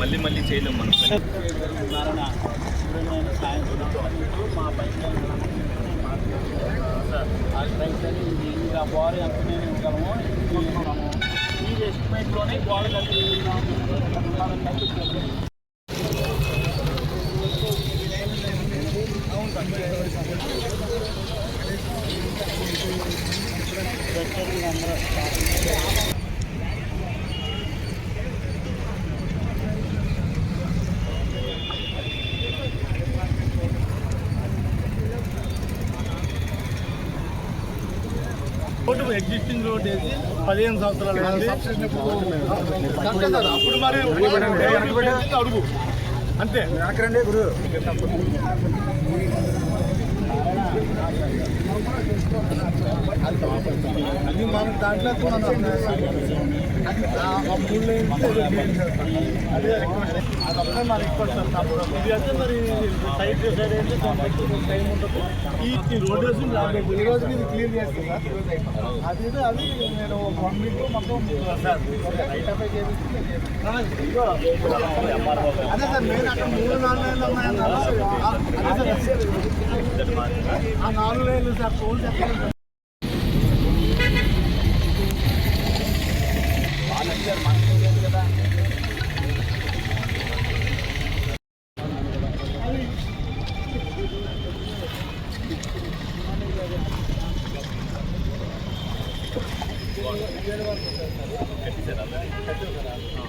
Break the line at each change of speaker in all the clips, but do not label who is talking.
మళ్ళీ మళ్ళీ చేయలేము మనం.
ఇంకా బాడీ ఎంత మేము ఇవ్వగలము ఈ ఎస్టిమేట్లోనే బాడీ
రోడ్డు ఎగ్జిస్టింగ్ రోడ్ వేసి 15 సంవత్సరాలు అప్పుడు మరి అడుగు అంతే ఎక్కడండి గురు అది మన దాంట్లో అదే అదొక్కడే మా రిక్వెస్ట్ ఇది అయితే మరి సైడ్ డిసైడ్ అయితే టైం ఉంటుంది. ఈ రోడ్ వేసి ఈ రోజుకి ఇది క్లియర్ చేస్తుంది సార్. అది అది నేను 1 వీక్ మొత్తం రైట్ అప్లై చేసి అదే సార్ నేను అక్కడ 3-4 లైన్లు ఉన్నాయన్నారు. ఆ 4 లైన్లు సార్ ఫోన్ చెప్పాలి.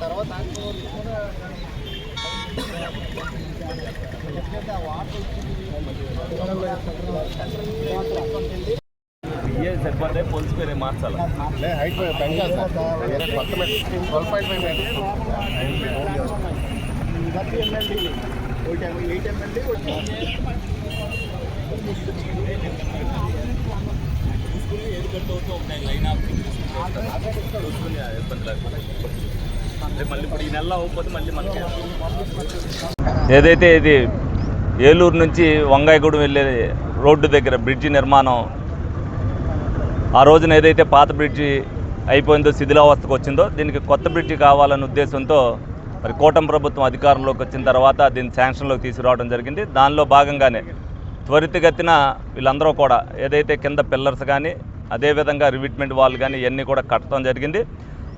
తర్వాత
సరిపోతే పోల్చి వేరే మార్చాలి.
హైట్ పెంచాలి సార్. 12.5
లైన్ ఆఫ్ మళ్ళీ ఇప్పుడు ఈ నెల అవ్వకపోతే మళ్ళీ మనకి ఏదైతే ఇది ఏలూరు నుంచి వంగాయగూడెం వెళ్ళే రోడ్డు దగ్గర బ్రిడ్జి నిర్మాణం ఆ రోజున ఏదైతే పాత బ్రిడ్జి అయిపోయిందో శిథిలావస్థకు వచ్చిందో దీనికి కొత్త బ్రిడ్జి కావాలనే ఉద్దేశంతో మరి కూటమి ప్రభుత్వం అధికారంలోకి వచ్చిన తర్వాత దీన్ని శాంక్షన్లోకి తీసుకురావడం జరిగింది. దానిలో భాగంగానే త్వరితగతిన వీళ్ళందరూ కూడా ఏదైతే కింద పిల్లర్స్ కానీ అదేవిధంగా రివిట్మెంట్ వాల్ కానీ ఇవన్నీ కూడా కట్టడం జరిగింది.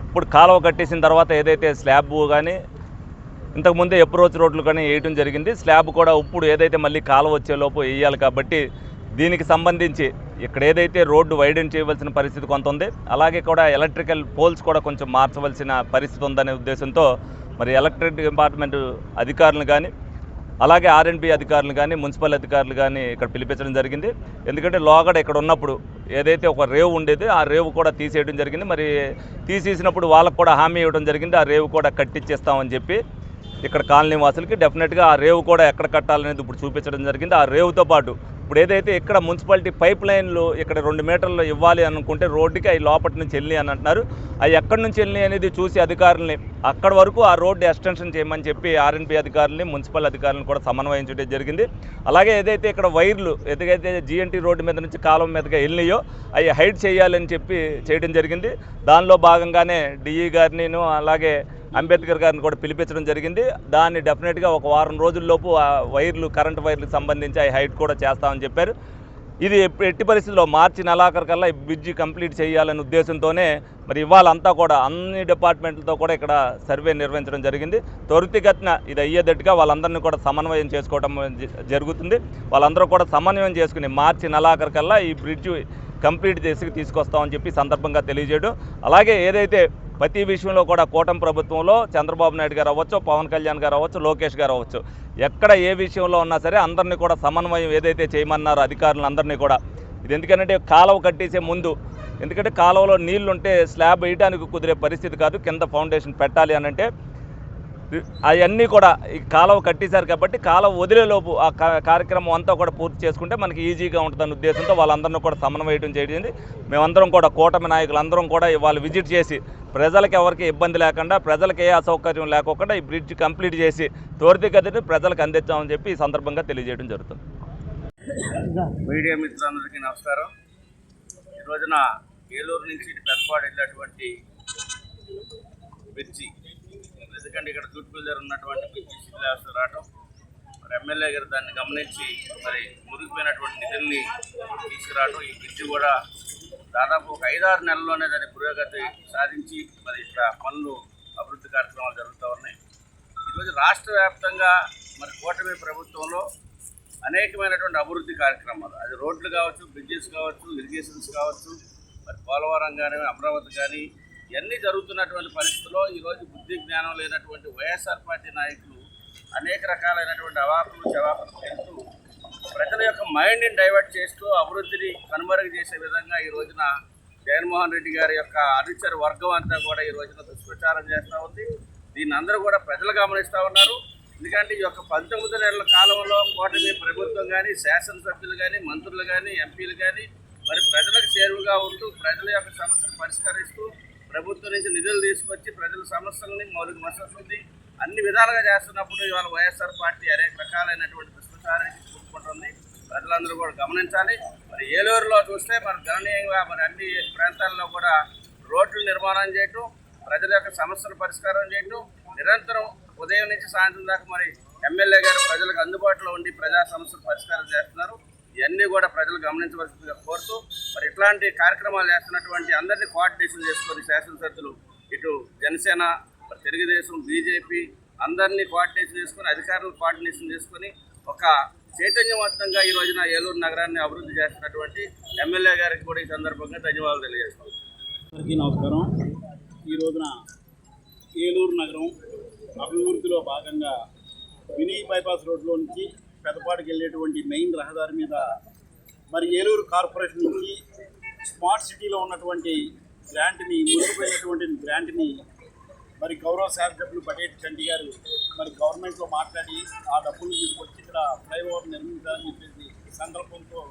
ఇప్పుడు కాలువ కట్టేసిన తర్వాత ఏదైతే స్లాబ్ కానీ ఇంతకుముందే అప్రోచ్ రోడ్లు కానీ వేయడం జరిగింది. స్లాబ్ కూడా ఇప్పుడు ఏదైతే మళ్ళీ కాలువ వచ్చేలోపు వేయాలి కాబట్టి దీనికి సంబంధించి ఇక్కడ ఏదైతే రోడ్డు వైడెన్ చేయవలసిన పరిస్థితి కొంత ఉంది, అలాగే కూడా ఎలక్ట్రికల్ పోల్స్ కూడా కొంచెం మార్చవలసిన పరిస్థితి ఉందనే ఉద్దేశంతో మరి ఎలక్ట్రిక్ డిపార్ట్మెంట్ అధికారులు కానీ అలాగే ఆర్ఎండ్బి అధికారులు కానీ మున్సిపల్ అధికారులు కానీ ఇక్కడ పిలిపించడం జరిగింది. ఎందుకంటే లోగడ ఇక్కడ ఉన్నప్పుడు ఏదైతే ఒక రేవు ఉండేది ఆ రేవు కూడా తీసేయడం జరిగింది. మరి తీసేసినప్పుడు వాళ్ళకు కూడా హామీ ఇవ్వడం జరిగింది, ఆ రేవు కూడా కట్టించేస్తామని చెప్పి ఇక్కడ కాలనీ వాసులకి డెఫినెట్గా ఆ రేవు కూడా ఎక్కడ కట్టాలనేది ఇప్పుడు చూపించడం జరిగింది. ఆ రేవుతో పాటు ఇప్పుడు ఏదైతే ఇక్కడ మున్సిపాలిటీ పైప్ లైన్లు ఇక్కడ 2 మీటర్లు ఇవ్వాలి అనుకుంటే రోడ్డుకి అవి లోపటి నుంచి వెళ్ళి అని అంటున్నారు. అవి ఎక్కడి నుంచి వెళ్ళి అనేది చూసి అధికారులని అక్కడి వరకు ఆ రోడ్డు ఎక్స్టెన్షన్ చేయమని చెప్పి ఆర్ఎన్బి అధికారులని మున్సిపల్ అధికారులను కూడా సమన్వయించడం జరిగింది. అలాగే ఏదైతే ఇక్కడ వైర్లు ఏదైతే జిఎన్టీ రోడ్డు మీద నుంచి కాలువ మీదగా వెళ్ళినాయో అవి హైడ్ చేయాలని చెప్పి చేయడం జరిగింది. దానిలో భాగంగానే డిఈ గారిని అలాగే అంబేద్కర్ గారిని కూడా పిలిపించడం జరిగింది. దాన్ని డెఫినెట్గా ఒక వారం రోజుల్లోపు ఆ వైర్లు కరెంట్ వైర్లకు సంబంధించి ఆ హైట్ కూడా చేస్తామని చెప్పారు. ఇది ఎట్టి పరిస్థితుల్లో మార్చి నెలాఖరికల్లా ఈ బ్రిడ్జి కంప్లీట్ చేయాలనే ఉద్దేశంతోనే మరి ఇవాళంతా కూడా అన్ని డిపార్ట్మెంట్లతో కూడా ఇక్కడ సర్వే నిర్వహించడం జరిగింది. త్వరితగతిన ఇది అయ్యేటట్టుగా వాళ్ళందరినీ కూడా సమన్వయం చేసుకోవడం జరుగుతుంది. వాళ్ళందరూ కూడా సమన్వయం చేసుకుని మార్చి నెలాఖరికల్లా ఈ బ్రిడ్జి కంప్లీట్ చేసి తీసుకొస్తామని చెప్పి సందర్భంగా తెలియజేయడం. అలాగే ఏదైతే ప్రతి విషయంలో కూడా కూటమి ప్రభుత్వంలో చంద్రబాబు నాయుడు గారు అవ్వచ్చు, పవన్ కళ్యాణ్ గారు అవ్వచ్చు, లోకేష్ గారు అవ్వచ్చు, ఎక్కడ ఏ విషయంలో ఉన్నా సరే అందరినీ కూడా సమన్వయం ఏదైతే చేయమన్నారో అధికారులందరినీ కూడా ఇది ఎందుకంటే కాలువ కట్టేసే ముందు ఎందుకంటే కాలువలో నీళ్లు ఉంటే స్లాబ్ వేయడానికి కుదిరే పరిస్థితి కాదు, కింద ఫౌండేషన్ పెట్టాలి అని అంటే అవన్నీ కూడా ఈ కాలువ కట్టేశారు కాబట్టి కాలువ వదిలేలోపు ఆ కార్యక్రమం అంతా కూడా పూర్తి చేసుకుంటే మనకి ఈజీగా ఉంటుందన్న ఉద్దేశంతో వాళ్ళందరినీ కూడా సమన్వయం చేయడం. మేమందరం కూడా కూటమి నాయకులందరం కూడా వాళ్ళు విజిట్ చేసి ప్రజలకు ఎవరికి ఇబ్బంది లేకుండా ప్రజలకు ఏ అసౌకర్యం లేకుండా ఈ బ్రిడ్జ్ కంప్లీట్ చేసి త్వరితగతిని ప్రజలకు అందించామని చెప్పి ఈ సందర్భంగా తెలియజేయడం జరుగుతుంది.
మీడియా మిత్రులందరికీ నమస్కారం. ఈ రోజున ఏలూరు నుంచి ఇటు పెద్దపాడు వెళ్ళినటువంటి బ్రిడ్జి, ఎందుకంటే ఇక్కడ తూర్పుల దగ్గర ఉన్నటువంటి బ్రిడ్జి శిథిలావస్థ రావడం, మరి ఎమ్మెల్యే గారు దాన్ని గమనించి మరి మురిగిపోయినటువంటి నిధుల్ని తీసుకురావడం, ఈ బ్రిడ్జి కూడా దాదాపు ఒక 5-6 నెలల్లోనే దాని పురోగతి సాధించి మరి ఇక్కడ పనులు అభివృద్ధి కార్యక్రమాలు జరుగుతూ ఉన్నాయి. ఈరోజు రాష్ట్ర వ్యాప్తంగా మరి కూటమి ప్రభుత్వంలో అనేకమైనటువంటి అభివృద్ధి కార్యక్రమాలు, అది రోడ్లు కావచ్చు, బ్రిడ్జెస్ కావచ్చు, ఇరిగేషన్స్ కావచ్చు, మరి పోలవరం కానీ, అమరావతి కానీ, ఇవన్నీ జరుగుతున్నటువంటి పరిస్థితుల్లో ఈరోజు బుద్ధి జ్ఞానం లేనటువంటి వైఎస్ఆర్ పార్టీ నాయకులు అనేక రకాలైనటువంటి అవాకులు చవాకులు చేస్తూ ప్రజల యొక్క మైండ్ని డైవర్ట్ చేస్తూ అభివృద్ధిని కనుమరుగు చేసే విధంగా ఈ రోజున జగన్మోహన్ రెడ్డి గారి యొక్క అనుచర వర్గం అంతా కూడా ఈ రోజున దుష్ప్రచారం చేస్తూ ఉంది. దీన్ని అందరూ కూడా ప్రజలు గమనిస్తూ ఉన్నారు. ఎందుకంటే ఈ యొక్క 19 నెలల కాలంలో కూటమి ప్రభుత్వం కానీ, శాసనసభ్యులు కానీ, మంత్రులు కానీ, ఎంపీలు కానీ మరి ప్రజలకు చేరువుగా ఉంటూ ప్రజల యొక్క సమస్యలు పరిష్కరిస్తూ ప్రభుత్వం నుంచి నిధులు తీసుకొచ్చి ప్రజల సమస్యలని మౌలిక వసతులని అన్ని విధాలుగా చేస్తున్నప్పుడు ఇవాళ వైఎస్ఆర్ పార్టీ అనేక రకాలైనటువంటి దుష్ప్రచారానికి కూడుకుంటుంది. ప్రజలందరూ కూడా గమనించాలి. మరి ఏలూరులో చూస్తే మరి గణనీయంగా మరి అన్ని ప్రాంతాల్లో కూడా రోడ్లు నిర్మాణం చేయటం, ప్రజల యొక్క సమస్యలు పరిష్కారం చేయటం, నిరంతరం ఉదయం నుంచి సాయంత్రం దాకా మరి ఎమ్మెల్యే గారు ప్రజలకు అందుబాటులో ఉండి ప్రజా సమస్యలు పరిష్కారం చేస్తున్నారు. ఇవన్నీ కూడా ప్రజలు గమనించవలసిందిగా కోరుతూ మరి ఇట్లాంటి కార్యక్రమాలు చేస్తున్నటువంటి అందరినీ కోఆర్డినేషన్ చేసుకొని శాసనసభ్యులు ఇటు జనసేన, తెలుగుదేశం, బీజేపీ అందరినీ కోఆర్డినేషన్ చేసుకొని అధికారులు కోఆర్డినేషన్ చేసుకొని ఒక చైతన్యవంతంగా ఈ రోజున ఏలూరు నగరాన్ని అభివృద్ధి చేస్తున్నటువంటి ఎమ్మెల్యే గారికి కూడా ఈ సందర్భంగా ధన్యవాదాలు తెలియజేస్తాం.
అందరికీ నమస్కారం. ఈ రోజున ఏలూరు నగరం అభివృద్ధిలో భాగంగా మినీ బైపాస్ రోడ్లో నుంచి పెద్దపాటికి వెళ్ళేటువంటి మెయిన్ రహదారి మీద మరి ఏలూరు కార్పొరేషన్ నుంచి స్మార్ట్ సిటీలో ఉన్నటువంటి గ్రాంట్ని, మునిగిపోయినటువంటి గ్రాంట్ని మరి గౌరవ శాసనసభ్యులు బటేటి చంటి గారు మరి గవర్నమెంట్లో మాట్లాడి ఆ డబ్బులు తీసుకొచ్చి ఇక్కడ ఫ్లైఓవర్ నిర్మించాలని చెప్పేసి సంకల్పంతో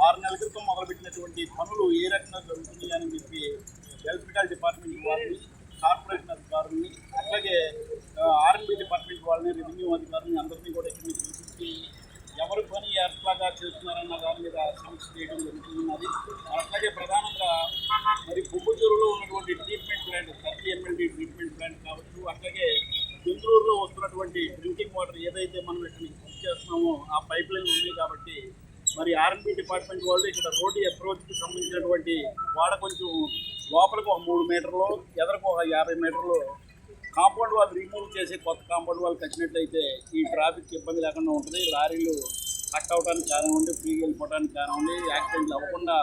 6 నెలల క్రితం మొదలుపెట్టినటువంటి పనులు ఏ రకంగా జరుగుతున్నాయి అని చెప్పి ఎలక్ట్రికల్ డిపార్ట్మెంట్ వారిని, కార్పొరేషన్ అధికారులని, అట్లాగే ఆర్ఎండ్బి డిపార్ట్మెంట్ వాళ్ళని, రెవెన్యూ అధికారులని అందరినీ కూడా ఇక్కడ పిలిపించి ఎవరి పని ఎట్లాగా చేస్తున్నారన్న దాని మీద సమీక్ష చేయడం జరుగుతున్నది. అట్లాగే ప్రధానంగా మరి బొబ్బుజూరులో ఉన్నటువంటి treatment plant, 30 MLD treatment plant కావచ్చు, అట్లాగే బెంగళూరులో వస్తున్నటువంటి డ్రింకింగ్ వాటర్ ఏదైతే మనం ఇక్కడ యూజ్ చేస్తున్నామో ఆ పైప్ లైన్ ఉన్నాయి కాబట్టి మరి ఆర్ఎండ్బి డిపార్ట్మెంట్ వాళ్ళు ఇక్కడ రోడ్డు అప్రోచ్కి సంబంధించినటువంటి వాడ కొంచెం లోపలికి ఒక 3 మీటర్లు, ఎదరకు ఒక 50 మీటర్లు కాంపౌండ్ వాళ్ళు రిమూవ్ చేసి కొత్త కాంపౌండ్ వాళ్ళు కట్టినట్లయితే ఈ ట్రాఫిక్ ఇబ్బంది లేకుండా ఉంటుంది. లారీలు కట్ అవడానికి కానివ్వండి, ఫ్రీగా వెళ్ళిపోవడానికి కానివ్వండి, యాక్సిడెంట్లు అవ్వకుండా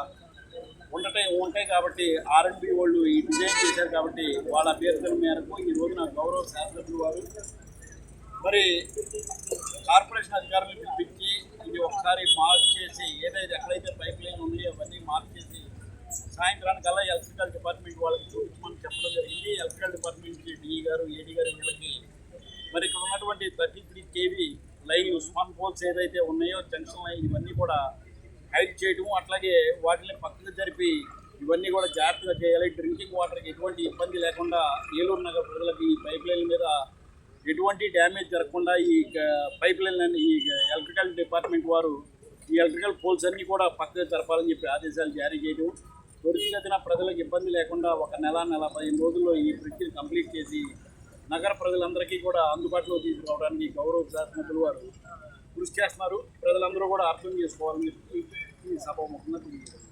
ఉంటాయి కాబట్టి ఆర్ఎండ్బి వాళ్ళు ఈ డిజైన్ చేశారు. కాబట్టి వాళ్ళ అభ్యర్థుల మేరకు ఈ రోజున గౌరవ శాసనసభ్యులు వారు మరి కార్పొరేషన్ అధికారులను పిలిపించి ఇది ఒకసారి మార్క్ చేసి ఏదైతే ఎక్కడైతే పైప్ లైన్ ఉన్నాయో అవన్నీ మార్క్ చేసి సాయంత్రానికల్లా ఎలక్ట్రికల్ డిపార్ట్మెంట్ వాళ్ళకి చూపించమని చెప్పడం జరిగింది. ఎలక్ట్రికల్ డిపార్ట్మెంట్ డిఈ గారు, ఏడీ గారు వీళ్ళకి మరి ఇక్కడ ఉన్నటువంటి 33 kV లైన్లు, స్పాన్ పోల్స్ ఏదైతే ఉన్నాయో జంక్షన్ లైన్ ఇవన్నీ కూడా హైడ్ చేయటము, అట్లాగే వాటిని పక్కన జరిపి ఇవన్నీ కూడా జాగ్రత్తగా చేయాలి. డ్రింకింగ్ వాటర్కి ఎటువంటి ఇబ్బంది లేకుండా ఏలూరు నగర ప్రజలకి ఈ పైప్ లైన్ మీద ఎటువంటి డ్యామేజ్ జరగకుండా ఈ పైప్ లైన్ ఈ ఎలక్ట్రికల్ డిపార్ట్మెంట్ వారు ఈ ఎలక్ట్రికల్ పోల్స్ అన్నీ కూడా పక్కగా జరపాలని చెప్పి ఆదేశాలు జారీ చేయడం, త్వరితగతిన ప్రజలకు ఇబ్బంది లేకుండా ఒక నెల 15 రోజుల్లో ఈ బ్రిడ్జిని కంప్లీట్ చేసి నగర ప్రజలందరికీ కూడా అందుబాటులో తీసుకురావడానికి గౌరవ శాసనసభ్యులు వారు కృషి చేస్తున్నారు. ప్రజలందరూ కూడా అర్థం చేసుకోవాలని చెప్పి ఈ సభాముఖంగా తెలియజేస్తున్నారు.